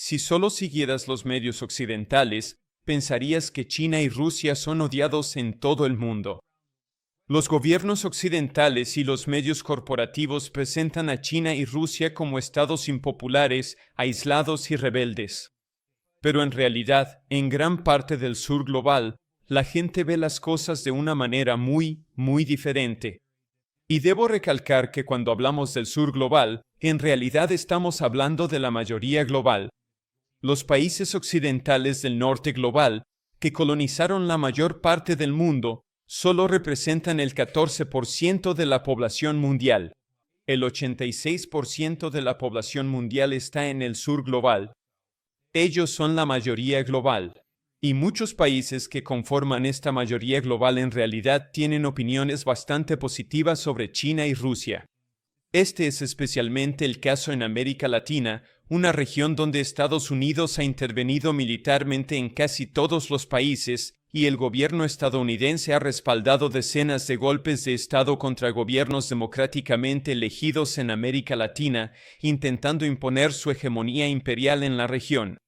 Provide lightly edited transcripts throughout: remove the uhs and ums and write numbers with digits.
Si solo siguieras los medios occidentales, pensarías que China y Rusia son odiados en todo el mundo. Los gobiernos occidentales y los medios corporativos presentan a China y Rusia como estados impopulares, aislados y rebeldes. Pero en realidad, en gran parte del sur global, la gente ve las cosas de una manera muy diferente. Y debo recalcar que cuando hablamos del sur global, en realidad estamos hablando de la mayoría global. Los países occidentales del norte global, que colonizaron la mayor parte del mundo, solo representan el 14% de la población mundial. El 86% de la población mundial está en el sur global. Ellos son la mayoría global. Y muchos países que conforman esta mayoría global en realidad tienen opiniones bastante positivas sobre China y Rusia. Este es especialmente el caso en América Latina, una región donde Estados Unidos ha intervenido militarmente en casi todos los países, y el gobierno estadounidense ha respaldado decenas de golpes de Estado contra gobiernos democráticamente elegidos en América Latina, intentando imponer su hegemonía imperial en la región.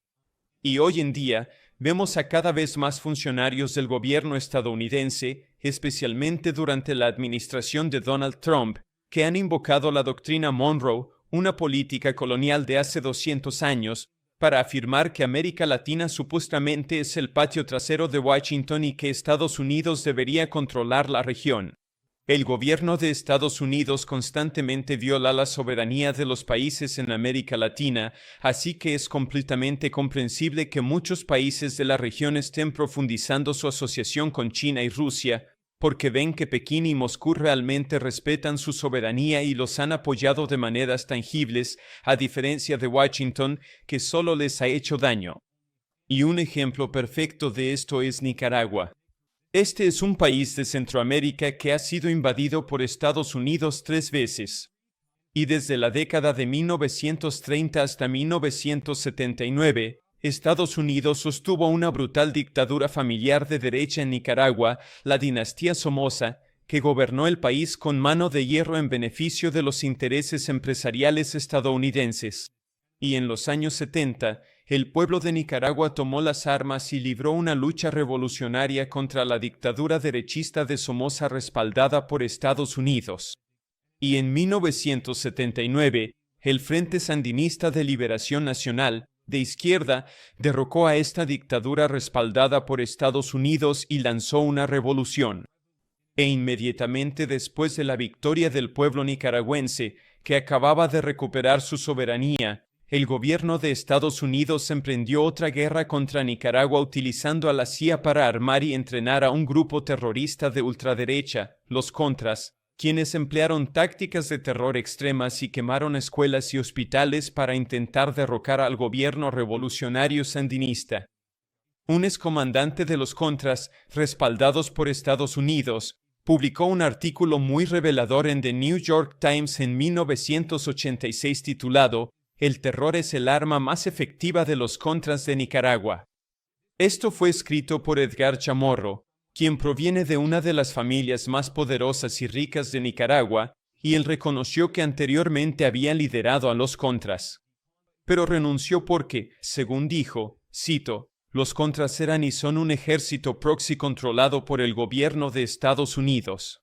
Y hoy en día, vemos a cada vez más funcionarios del gobierno estadounidense, especialmente durante la administración de Donald Trump, que han invocado la doctrina Monroe, una política colonial de hace 200 años, para afirmar que América Latina supuestamente es el patio trasero de Washington y que Estados Unidos debería controlar la región. El gobierno de Estados Unidos constantemente viola la soberanía de los países en América Latina, así que es completamente comprensible que muchos países de la región estén profundizando su asociación con China y Rusia, porque ven que Pekín y Moscú realmente respetan su soberanía y los han apoyado de maneras tangibles, a diferencia de Washington, que solo les ha hecho daño. Y un ejemplo perfecto de esto es Nicaragua. Este es un país de Centroamérica que ha sido invadido por Estados Unidos 3 veces. Y desde la década de 1930 hasta 1979, Estados Unidos sostuvo una brutal dictadura familiar de derecha en Nicaragua, la dinastía Somoza, que gobernó el país con mano de hierro en beneficio de los intereses empresariales estadounidenses. Y en los años 70, el pueblo de Nicaragua tomó las armas y libró una lucha revolucionaria contra la dictadura derechista de Somoza respaldada por Estados Unidos. Y en 1979, el Frente Sandinista de Liberación Nacional, de izquierda, derrocó a esta dictadura respaldada por Estados Unidos y lanzó una revolución. E inmediatamente después de la victoria del pueblo nicaragüense, que acababa de recuperar su soberanía, el gobierno de Estados Unidos emprendió otra guerra contra Nicaragua utilizando a la CIA para armar y entrenar a un grupo terrorista de ultraderecha, los Contras, quienes emplearon tácticas de terror extremas y quemaron escuelas y hospitales para intentar derrocar al gobierno revolucionario sandinista. Un excomandante de los Contras, respaldados por Estados Unidos, publicó un artículo muy revelador en The New York Times en 1986 titulado "El terror es el arma más efectiva de los Contras de Nicaragua". Esto fue escrito por Edgar Chamorro, quien proviene de una de las familias más poderosas y ricas de Nicaragua, y él reconoció que anteriormente había liderado a los Contras. Pero renunció porque, según dijo, cito, "los Contras eran y son un ejército proxy controlado por el gobierno de Estados Unidos".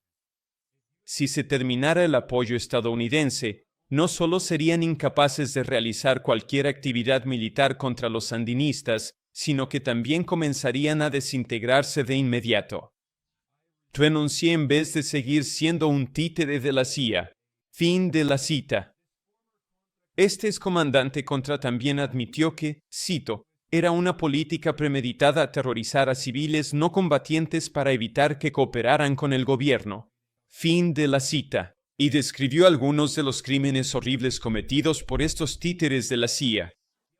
Si se terminara el apoyo estadounidense, no solo serían incapaces de realizar cualquier actividad militar contra los sandinistas, sino que también comenzarían a desintegrarse de inmediato. Renuncié en vez de seguir siendo un títere de la CIA. Fin de la cita. Este excomandante contra también admitió que, cito, "era una política premeditada aterrorizar a civiles no combatientes para evitar que cooperaran con el gobierno". Fin de la cita. Y describió algunos de los crímenes horribles cometidos por estos títeres de la CIA.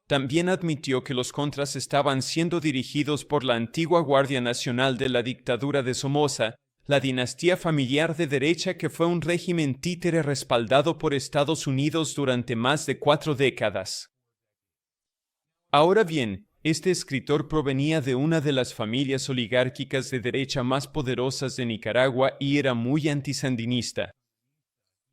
También admitió que los Contras estaban siendo dirigidos por la antigua Guardia Nacional de la dictadura de Somoza, la dinastía familiar de derecha que fue un régimen títere respaldado por Estados Unidos durante más de 4 décadas. Ahora bien, este escritor provenía de una de las familias oligárquicas de derecha más poderosas de Nicaragua y era muy antisandinista.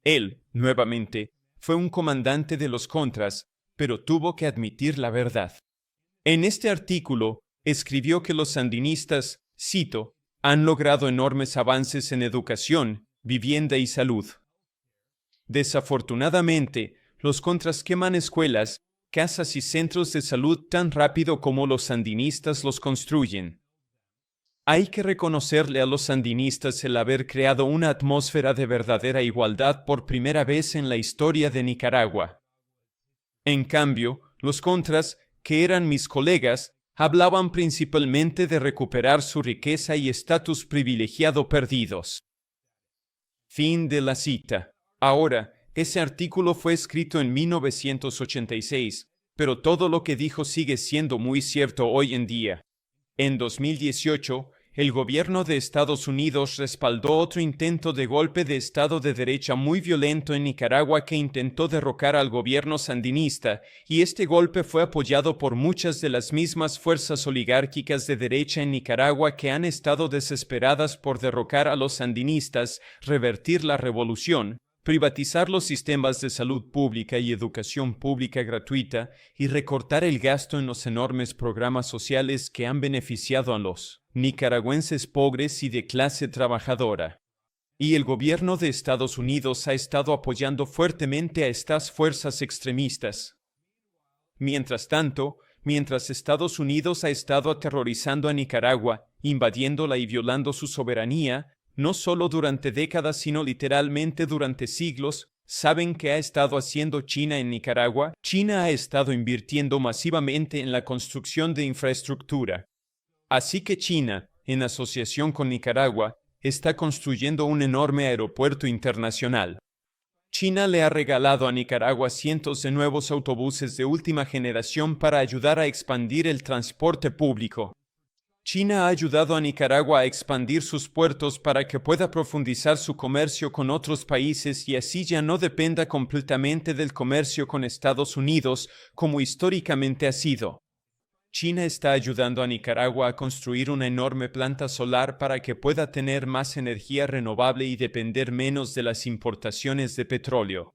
Él, nuevamente, fue un comandante de los Contras, pero tuvo que admitir la verdad. En este artículo, escribió que los sandinistas, cito, han logrado enormes avances en educación, vivienda y salud. Desafortunadamente, los contras queman escuelas, casas y centros de salud tan rápido como los sandinistas los construyen. Hay que reconocerle a los sandinistas el haber creado una atmósfera de verdadera igualdad por primera vez en la historia de Nicaragua. En cambio, los contras, que eran mis colegas, hablaban principalmente de recuperar su riqueza y estatus privilegiado perdidos. Fin de la cita. Ahora, ese artículo fue escrito en 1986, pero todo lo que dijo sigue siendo muy cierto hoy en día. En 2018, el gobierno de Estados Unidos respaldó otro intento de golpe de Estado de derecha muy violento en Nicaragua que intentó derrocar al gobierno sandinista, y este golpe fue apoyado por muchas de las mismas fuerzas oligárquicas de derecha en Nicaragua que han estado desesperadas por derrocar a los sandinistas, revertir la revolución, privatizar los sistemas de salud pública y educación pública gratuita y recortar el gasto en los enormes programas sociales que han beneficiado a los nicaragüenses pobres y de clase trabajadora. Y el gobierno de Estados Unidos ha estado apoyando fuertemente a estas fuerzas extremistas. Mientras tanto, mientras Estados Unidos ha estado aterrorizando a Nicaragua, invadiéndola y violando su soberanía, no solo durante décadas sino literalmente durante siglos, ¿saben qué ha estado haciendo China en Nicaragua? China ha estado invirtiendo masivamente en la construcción de infraestructura. Así que China, en asociación con Nicaragua, está construyendo un enorme aeropuerto internacional. China le ha regalado a Nicaragua cientos de nuevos autobuses de última generación para ayudar a expandir el transporte público. China ha ayudado a Nicaragua a expandir sus puertos para que pueda profundizar su comercio con otros países y así ya no dependa completamente del comercio con Estados Unidos, como históricamente ha sido. China está ayudando a Nicaragua a construir una enorme planta solar para que pueda tener más energía renovable y depender menos de las importaciones de petróleo.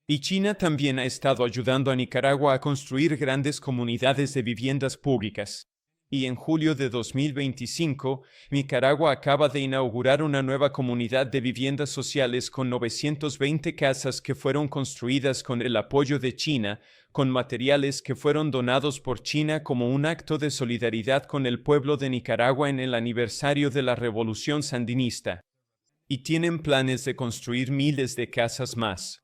Y China también ha estado ayudando a Nicaragua a construir grandes comunidades de viviendas públicas. Y en julio de 2025, Nicaragua acaba de inaugurar una nueva comunidad de viviendas sociales con 920 casas que fueron construidas con el apoyo de China, con materiales que fueron donados por China como un acto de solidaridad con el pueblo de Nicaragua en el aniversario de la Revolución Sandinista. Y tienen planes de construir miles de casas más.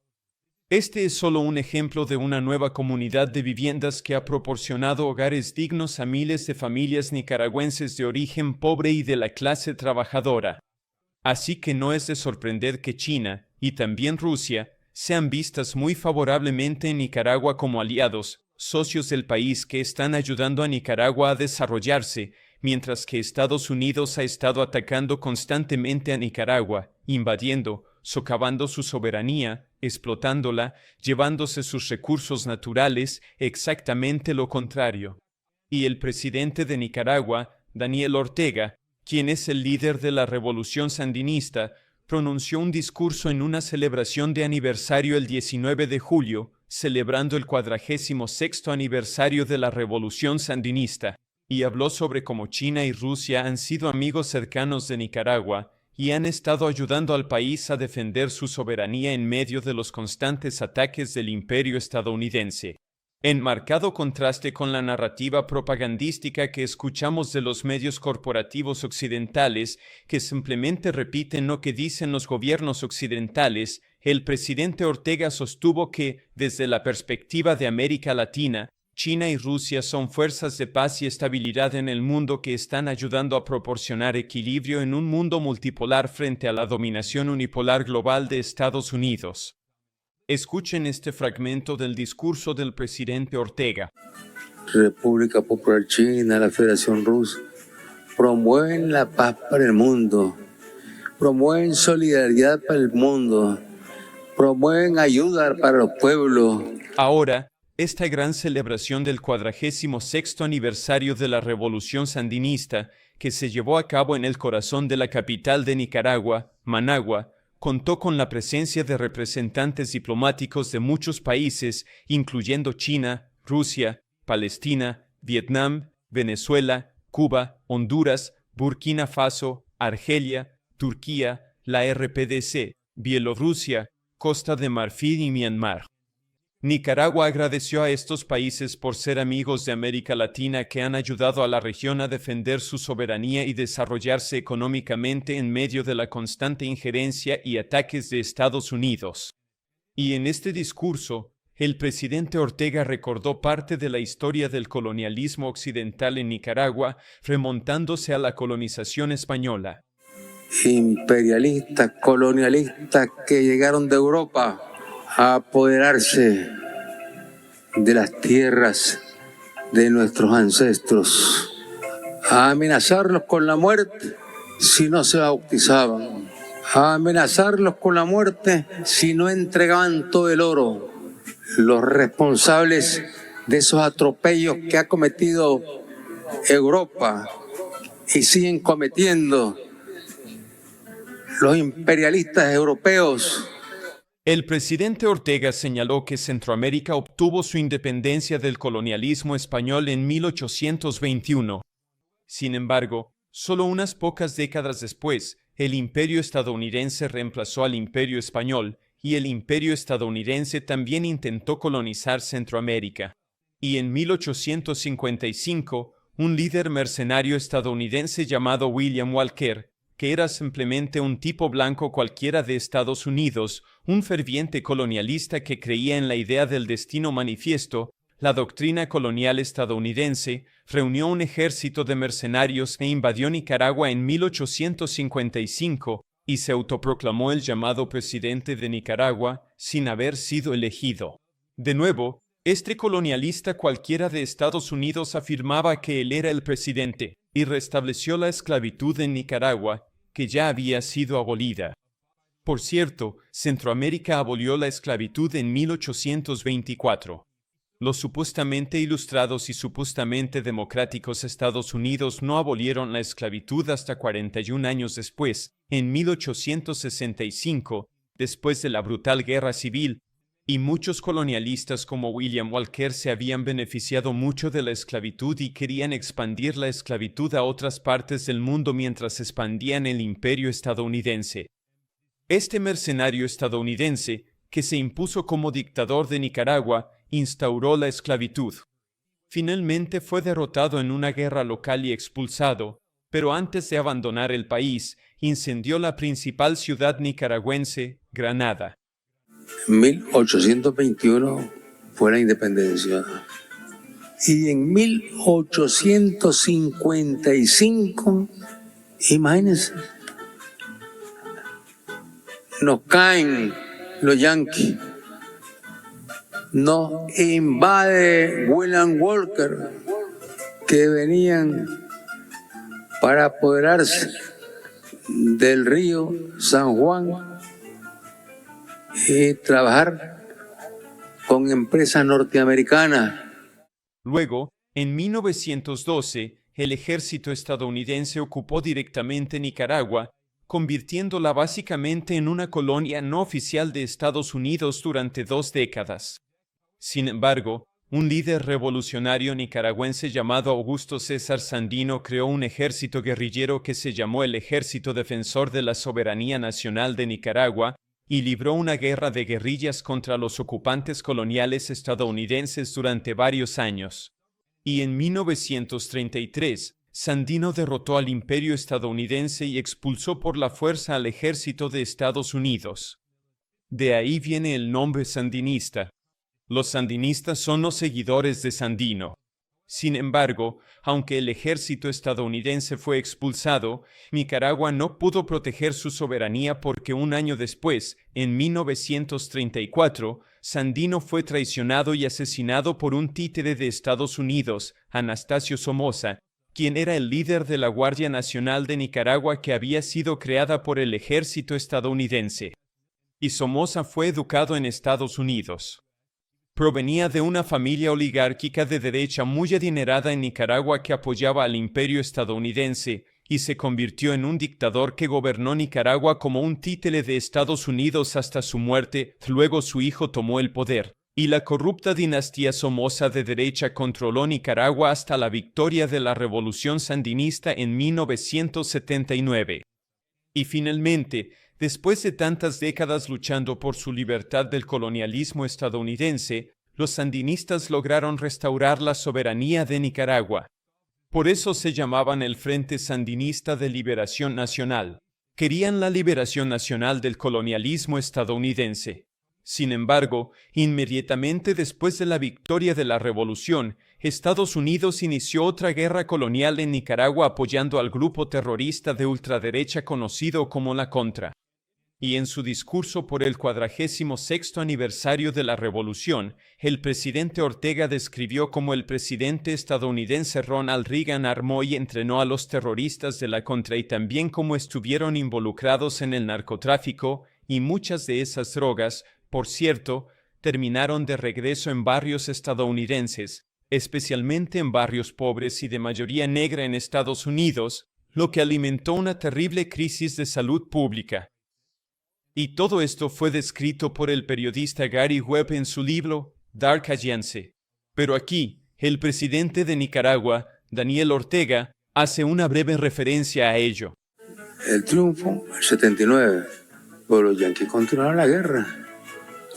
Este es solo un ejemplo de una nueva comunidad de viviendas que ha proporcionado hogares dignos a miles de familias nicaragüenses de origen pobre y de la clase trabajadora. Así que no es de sorprender que China, y también Rusia, sean vistas muy favorablemente en Nicaragua como aliados, socios del país que están ayudando a Nicaragua a desarrollarse, mientras que Estados Unidos ha estado atacando constantemente a Nicaragua, invadiendo, socavando su soberanía, explotándola, llevándose sus recursos naturales, exactamente lo contrario. Y el presidente de Nicaragua, Daniel Ortega, quien es el líder de la revolución sandinista, pronunció un discurso en una celebración de aniversario el 19 de julio, celebrando el 46º aniversario de la revolución sandinista, y habló sobre cómo China y Rusia han sido amigos cercanos de Nicaragua, y han estado ayudando al país a defender su soberanía en medio de los constantes ataques del imperio estadounidense. En marcado contraste con la narrativa propagandística que escuchamos de los medios corporativos occidentales, que simplemente repiten lo que dicen los gobiernos occidentales, el presidente Ortega sostuvo que, desde la perspectiva de América Latina, China y Rusia son fuerzas de paz y estabilidad en el mundo que están ayudando a proporcionar equilibrio en un mundo multipolar frente a la dominación unipolar global de Estados Unidos. Escuchen este fragmento del discurso del presidente Ortega. República Popular China, la Federación Rusa, promueven la paz para el mundo, promueven solidaridad para el mundo, promueven ayuda para los pueblos. Ahora, esta gran celebración del 46º aniversario de la Revolución Sandinista, que se llevó a cabo en el corazón de la capital de Nicaragua, Managua, contó con la presencia de representantes diplomáticos de muchos países, incluyendo China, Rusia, Palestina, Vietnam, Venezuela, Cuba, Honduras, Burkina Faso, Argelia, Turquía, la RPDC, Bielorrusia, Costa de Marfil y Myanmar. Nicaragua agradeció a estos países por ser amigos de América Latina que han ayudado a la región a defender su soberanía y desarrollarse económicamente en medio de la constante injerencia y ataques de Estados Unidos. Y en este discurso, el presidente Ortega recordó parte de la historia del colonialismo occidental en Nicaragua, remontándose a la colonización española. Imperialistas, colonialistas que llegaron de Europa a apoderarse de las tierras de nuestros ancestros, a amenazarlos con la muerte si no se bautizaban, a amenazarlos con la muerte si no entregaban todo el oro. Los responsables de esos atropellos que ha cometido Europa y siguen cometiendo los imperialistas europeos. El presidente Ortega señaló que Centroamérica obtuvo su independencia del colonialismo español en 1821. Sin embargo, solo unas pocas décadas después, el imperio estadounidense reemplazó al imperio español y el imperio estadounidense también intentó colonizar Centroamérica. Y en 1855, un líder mercenario estadounidense llamado William Walker, que era simplemente un tipo blanco cualquiera de Estados Unidos, un ferviente colonialista que creía en la idea del destino manifiesto, la doctrina colonial estadounidense, reunió un ejército de mercenarios e invadió Nicaragua en 1855 y se autoproclamó el llamado presidente de Nicaragua sin haber sido elegido. De nuevo, este colonialista cualquiera de Estados Unidos afirmaba que él era el presidente y restableció la esclavitud en Nicaragua, que ya había sido abolida. Por cierto, Centroamérica abolió la esclavitud en 1824. Los supuestamente ilustrados y supuestamente democráticos Estados Unidos no abolieron la esclavitud hasta 41 años después, en 1865, después de la brutal guerra civil, y muchos colonialistas como William Walker se habían beneficiado mucho de la esclavitud y querían expandir la esclavitud a otras partes del mundo mientras expandían el imperio estadounidense. Este mercenario estadounidense, que se impuso como dictador de Nicaragua, instauró la esclavitud. Finalmente fue derrotado en una guerra local y expulsado, pero antes de abandonar el país, incendió la principal ciudad nicaragüense, Granada. En 1821 fue la independencia. Y en 1855, imagínense, nos caen los yanquis. Nos invade William Walker, que venían para apoderarse del río San Juan y trabajar con empresas norteamericanas. Luego, en 1912, el ejército estadounidense ocupó directamente Nicaragua, convirtiéndola básicamente en una colonia no oficial de Estados Unidos durante 2 décadas. Sin embargo, un líder revolucionario nicaragüense llamado Augusto César Sandino creó un ejército guerrillero que se llamó el Ejército Defensor de la Soberanía Nacional de Nicaragua y libró una guerra de guerrillas contra los ocupantes coloniales estadounidenses durante varios años. Y en 1933, Sandino derrotó al imperio estadounidense y expulsó por la fuerza al ejército de Estados Unidos. De ahí viene el nombre sandinista. Los sandinistas son los seguidores de Sandino. Sin embargo, aunque el ejército estadounidense fue expulsado, Nicaragua no pudo proteger su soberanía porque un año después, en 1934, Sandino fue traicionado y asesinado por un títere de Estados Unidos, Anastasio Somoza, quien era el líder de la Guardia Nacional de Nicaragua que había sido creada por el ejército estadounidense. Y Somoza fue educado en Estados Unidos. Provenía de una familia oligárquica de derecha muy adinerada en Nicaragua que apoyaba al imperio estadounidense, y se convirtió en un dictador que gobernó Nicaragua como un títere de Estados Unidos hasta su muerte. Luego su hijo tomó el poder, y la corrupta dinastía Somoza de derecha controló Nicaragua hasta la victoria de la Revolución Sandinista en 1979. Y finalmente, después de tantas décadas luchando por su libertad del colonialismo estadounidense, los sandinistas lograron restaurar la soberanía de Nicaragua. Por eso se llamaban el Frente Sandinista de Liberación Nacional. Querían la liberación nacional del colonialismo estadounidense. Sin embargo, inmediatamente después de la victoria de la revolución, Estados Unidos inició otra guerra colonial en Nicaragua apoyando al grupo terrorista de ultraderecha conocido como la Contra. Y en su discurso por el 46º aniversario de la revolución, el presidente Ortega describió cómo el presidente estadounidense Ronald Reagan armó y entrenó a los terroristas de la Contra y también cómo estuvieron involucrados en el narcotráfico, y muchas de esas drogas, por cierto, terminaron de regreso en barrios estadounidenses, especialmente en barrios pobres y de mayoría negra en Estados Unidos, lo que alimentó una terrible crisis de salud pública. Y todo esto fue descrito por el periodista Gary Webb en su libro Dark Alliance. Pero aquí, el presidente de Nicaragua, Daniel Ortega, hace una breve referencia a ello. El triunfo, el 79, pues los yanquis continuaron la guerra.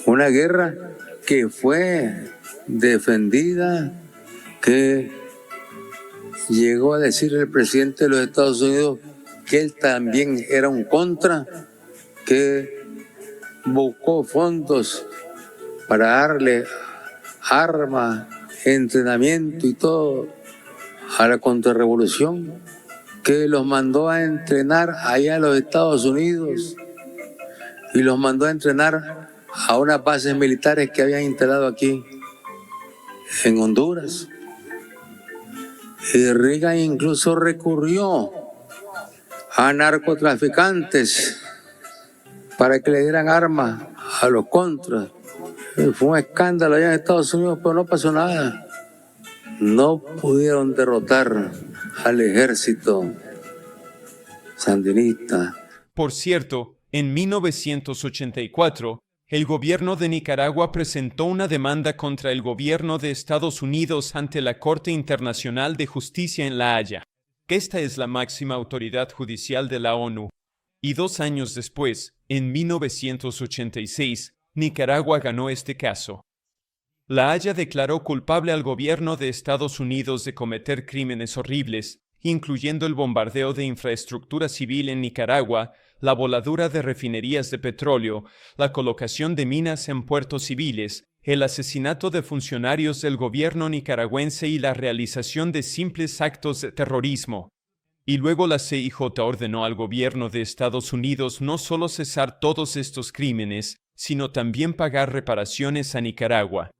Una guerra que fue defendida, que llegó a decir el presidente de los Estados Unidos que él también era un contra, que buscó fondos para darle armas, entrenamiento y todo a la contrarrevolución, que los mandó a entrenar allá en los Estados Unidos y los mandó a entrenar a unas bases militares que habían instalado aquí en Honduras. Y Reagan incluso recurrió a narcotraficantes para que le dieran armas a los contras. Fue un escándalo allá en Estados Unidos, pero no pasó nada. No pudieron derrotar al ejército sandinista. Por cierto, en 1984, el gobierno de Nicaragua presentó una demanda contra el gobierno de Estados Unidos ante la Corte Internacional de Justicia en La Haya, que esta es la máxima autoridad judicial de la ONU. Y 2 años después, en 1986, Nicaragua ganó este caso. La Haya declaró culpable al gobierno de Estados Unidos de cometer crímenes horribles, incluyendo el bombardeo de infraestructura civil en Nicaragua, la voladura de refinerías de petróleo, la colocación de minas en puertos civiles, el asesinato de funcionarios del gobierno nicaragüense y la realización de simples actos de terrorismo. Y luego la CIJ ordenó al gobierno de Estados Unidos no solo cesar todos estos crímenes, sino también pagar reparaciones a Nicaragua.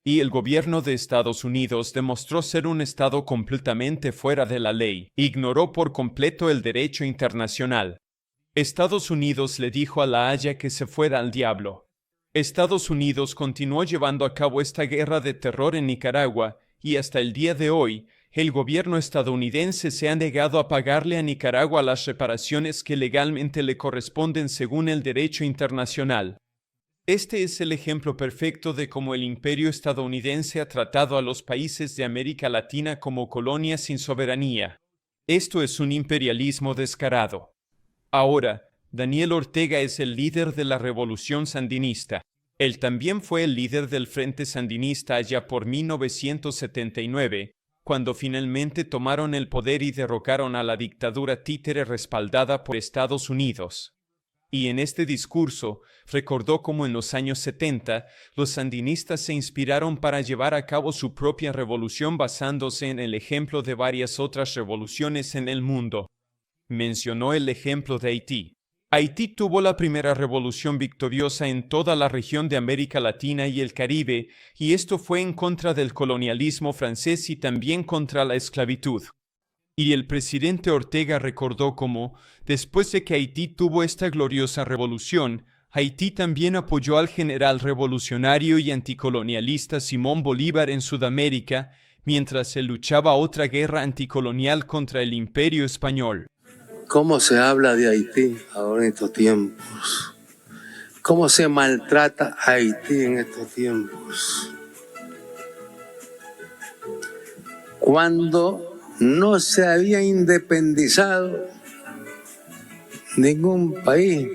Y el gobierno de Estados Unidos demostró ser un estado completamente fuera de la ley, ignoró por completo el derecho internacional. Estados Unidos le dijo a La Haya que se fuera al diablo. Estados Unidos continuó llevando a cabo esta guerra de terror en Nicaragua, y hasta el día de hoy, el gobierno estadounidense se ha negado a pagarle a Nicaragua las reparaciones que legalmente le corresponden según el derecho internacional. Este es el ejemplo perfecto de cómo el imperio estadounidense ha tratado a los países de América Latina como colonias sin soberanía. Esto es un imperialismo descarado. Ahora, Daniel Ortega es el líder de la revolución sandinista. Él también fue el líder del Frente Sandinista allá por 1979, cuando finalmente tomaron el poder y derrocaron a la dictadura títere respaldada por Estados Unidos. Y en este discurso recordó cómo en los años 70 los sandinistas se inspiraron para llevar a cabo su propia revolución basándose en el ejemplo de varias otras revoluciones en el mundo. Mencionó el ejemplo de Haití. Haití tuvo la primera revolución victoriosa en toda la región de América Latina y el Caribe, y esto fue en contra del colonialismo francés y también contra la esclavitud. Y el presidente Ortega recordó cómo, después de que Haití tuvo esta gloriosa revolución, Haití también apoyó al general revolucionario y anticolonialista Simón Bolívar en Sudamérica, mientras se luchaba otra guerra anticolonial contra el Imperio Español. ¿Cómo se habla de Haití ahora en estos tiempos? ¿Cómo se maltrata a Haití en estos tiempos? Cuando no se había independizado ningún país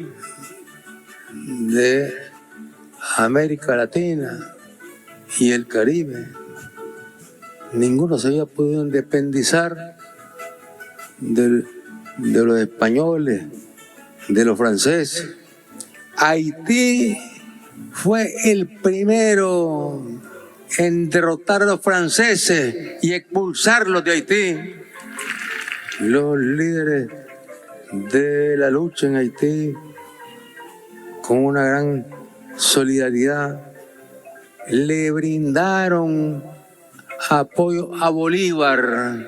de América Latina y el Caribe, ninguno se había podido independizar de los españoles, de los franceses. Haití fue el primero en derrotar a los franceses y expulsarlos de Haití. Los líderes de la lucha en Haití, con una gran solidaridad, le brindaron apoyo a Bolívar,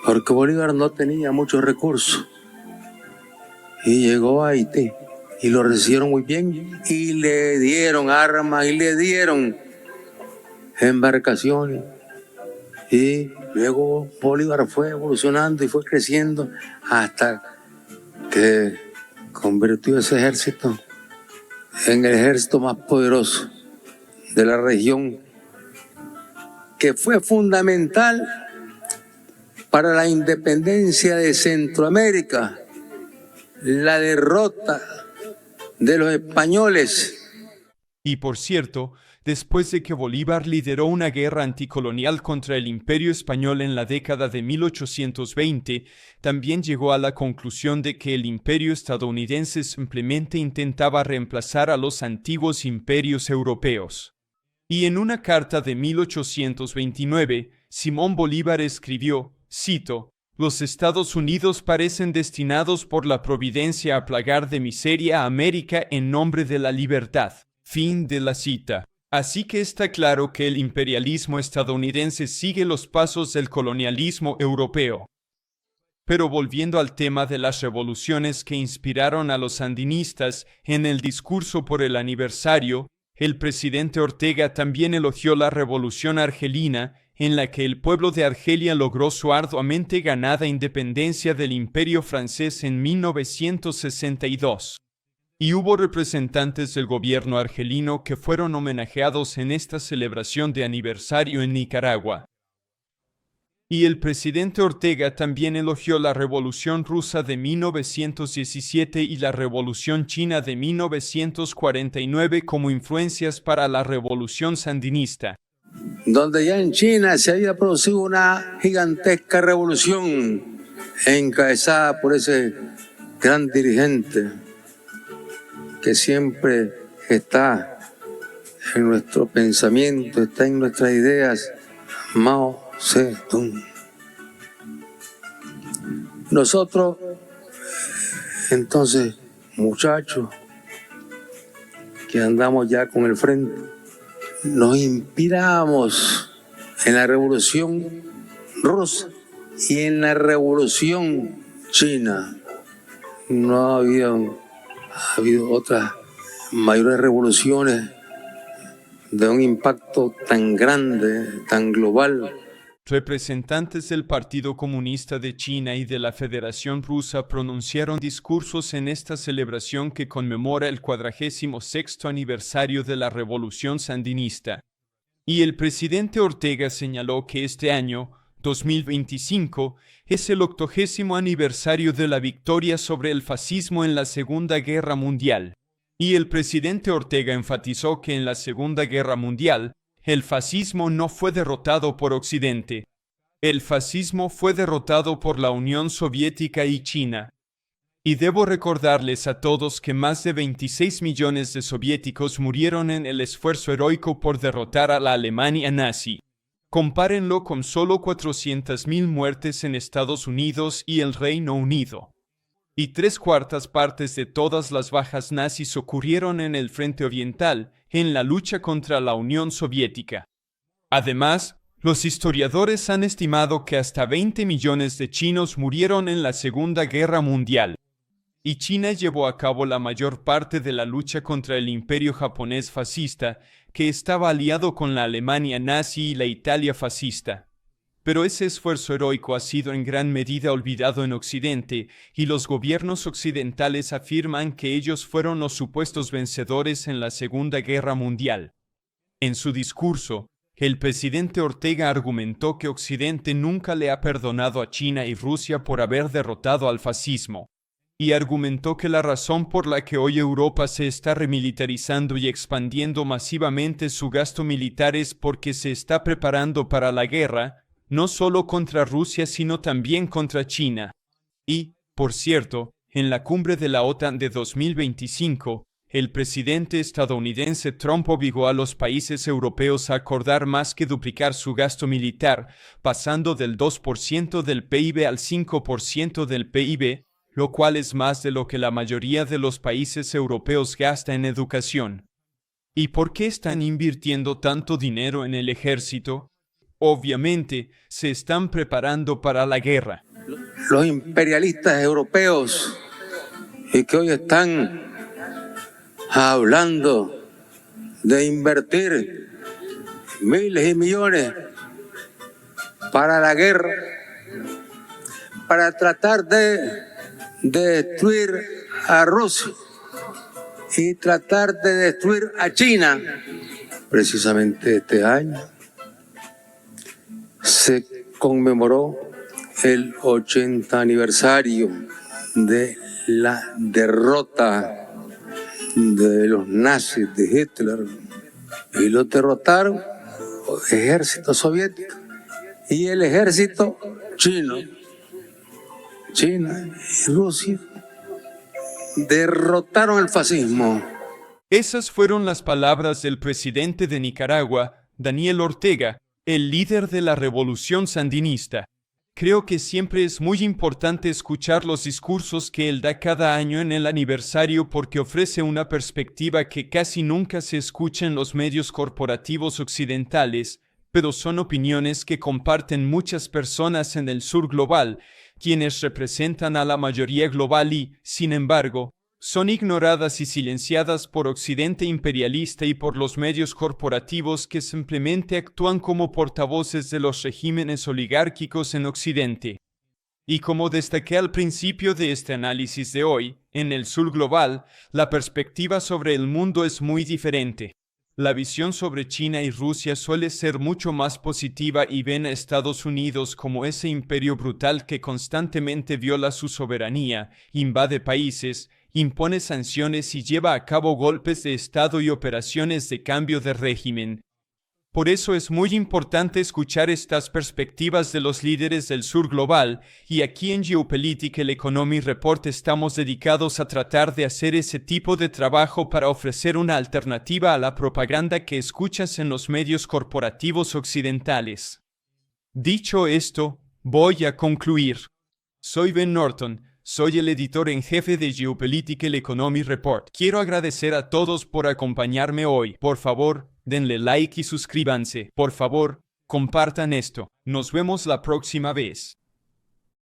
porque Bolívar no tenía muchos recursos. Y llegó a Haití y lo recibieron muy bien y le dieron armas y le dieron embarcaciones. Y luego Bolívar fue evolucionando y fue creciendo hasta que convirtió ese ejército en el ejército más poderoso de la región, que fue fundamental para la independencia de Centroamérica, la derrota de los españoles. Y por cierto, después de que Bolívar lideró una guerra anticolonial contra el Imperio Español en la década de 1820, también llegó a la conclusión de que el Imperio estadounidense simplemente intentaba reemplazar a los antiguos imperios europeos. Y en una carta de 1829, Simón Bolívar escribió, cito, «Los Estados Unidos parecen destinados por la providencia a plagar de miseria a América en nombre de la libertad». Fin de la cita. Así que está claro que el imperialismo estadounidense sigue los pasos del colonialismo europeo. Pero volviendo al tema de las revoluciones que inspiraron a los sandinistas, en el discurso por el aniversario, el presidente Ortega también elogió la revolución argelina, en la que el pueblo de Argelia logró su arduamente ganada independencia del Imperio francés en 1962. Y hubo representantes del gobierno argelino que fueron homenajeados en esta celebración de aniversario en Nicaragua. Y el presidente Ortega también elogió la Revolución Rusa de 1917 y la Revolución China de 1949 como influencias para la Revolución Sandinista. Donde ya en China se había producido una gigantesca revolución encabezada por ese gran dirigente que siempre está en nuestro pensamiento, está en nuestras ideas, Mao Zedong. Nosotros, entonces, muchachos, que andamos ya con el frente, nos inspiramos en la Revolución Rusa y en la Revolución China. No ha habido otras mayores revoluciones de un impacto tan grande, tan global. Representantes del Partido Comunista de China y de la Federación Rusa pronunciaron discursos en esta celebración que conmemora el 46º aniversario de la Revolución Sandinista. Y el presidente Ortega señaló que este año, 2025, es el 80º aniversario de la victoria sobre el fascismo en la Segunda Guerra Mundial. Y el presidente Ortega enfatizó que en la Segunda Guerra Mundial, el fascismo no fue derrotado por Occidente. El fascismo fue derrotado por la Unión Soviética y China. Y debo recordarles a todos que más de 26 millones de soviéticos murieron en el esfuerzo heroico por derrotar a la Alemania nazi. Compárenlo con solo 400.000 muertes en Estados Unidos y el Reino Unido. Y 3/4 partes de todas las bajas nazis ocurrieron en el frente oriental, en la lucha contra la Unión Soviética. Además, los historiadores han estimado que hasta 20 millones de chinos murieron en la Segunda Guerra Mundial. Y China llevó a cabo la mayor parte de la lucha contra el imperio japonés fascista, que estaba aliado con la Alemania nazi y la Italia fascista. Pero ese esfuerzo heroico ha sido en gran medida olvidado en Occidente, y los gobiernos occidentales afirman que ellos fueron los supuestos vencedores en la Segunda Guerra Mundial. En su discurso, el presidente Ortega argumentó que Occidente nunca le ha perdonado a China y Rusia por haber derrotado al fascismo, y argumentó que la razón por la que hoy Europa se está remilitarizando y expandiendo masivamente su gasto militar es porque se está preparando para la guerra, no solo contra Rusia sino también contra China. Y, por cierto, en la cumbre de la OTAN de 2025, el presidente estadounidense Trump obligó a los países europeos a acordar más que duplicar su gasto militar, pasando del 2% del PIB al 5% del PIB, lo cual es más de lo que la mayoría de los países europeos gasta en educación. ¿Y por qué están invirtiendo tanto dinero en el ejército? Obviamente, se están preparando para la guerra. Los imperialistas europeos y que hoy están hablando de invertir miles y millones para la guerra, para tratar de destruir a Rusia y tratar de destruir a China. Precisamente este año se conmemoró el 80 aniversario de la derrota de los nazis de Hitler, y los derrotaron el ejército soviético y el ejército chino. China y Rusia derrotaron el fascismo. Esas fueron las palabras del presidente de Nicaragua, Daniel Ortega, el líder de la revolución sandinista. Creo que siempre es muy importante escuchar los discursos que él da cada año en el aniversario porque ofrece una perspectiva que casi nunca se escucha en los medios corporativos occidentales, pero son opiniones que comparten muchas personas en el sur global, quienes representan a la mayoría global y, sin embargo, son ignoradas y silenciadas por Occidente imperialista y por los medios corporativos que simplemente actúan como portavoces de los regímenes oligárquicos en Occidente. Y como destaqué al principio de este análisis de hoy, en el sur global, la perspectiva sobre el mundo es muy diferente. La visión sobre China y Rusia suele ser mucho más positiva y ven a Estados Unidos como ese imperio brutal que constantemente viola su soberanía, invade países, impone sanciones y lleva a cabo golpes de Estado y operaciones de cambio de régimen. Por eso es muy importante escuchar estas perspectivas de los líderes del sur global, y aquí en Geopolitical Economy Report estamos dedicados a tratar de hacer ese tipo de trabajo para ofrecer una alternativa a la propaganda que escuchas en los medios corporativos occidentales. Dicho esto, voy a concluir. Soy Ben Norton. Soy el editor en jefe de Geopolitical Economy Report. Quiero agradecer a todos por acompañarme hoy. Por favor, denle like y suscríbanse. Por favor, compartan esto. Nos vemos la próxima vez.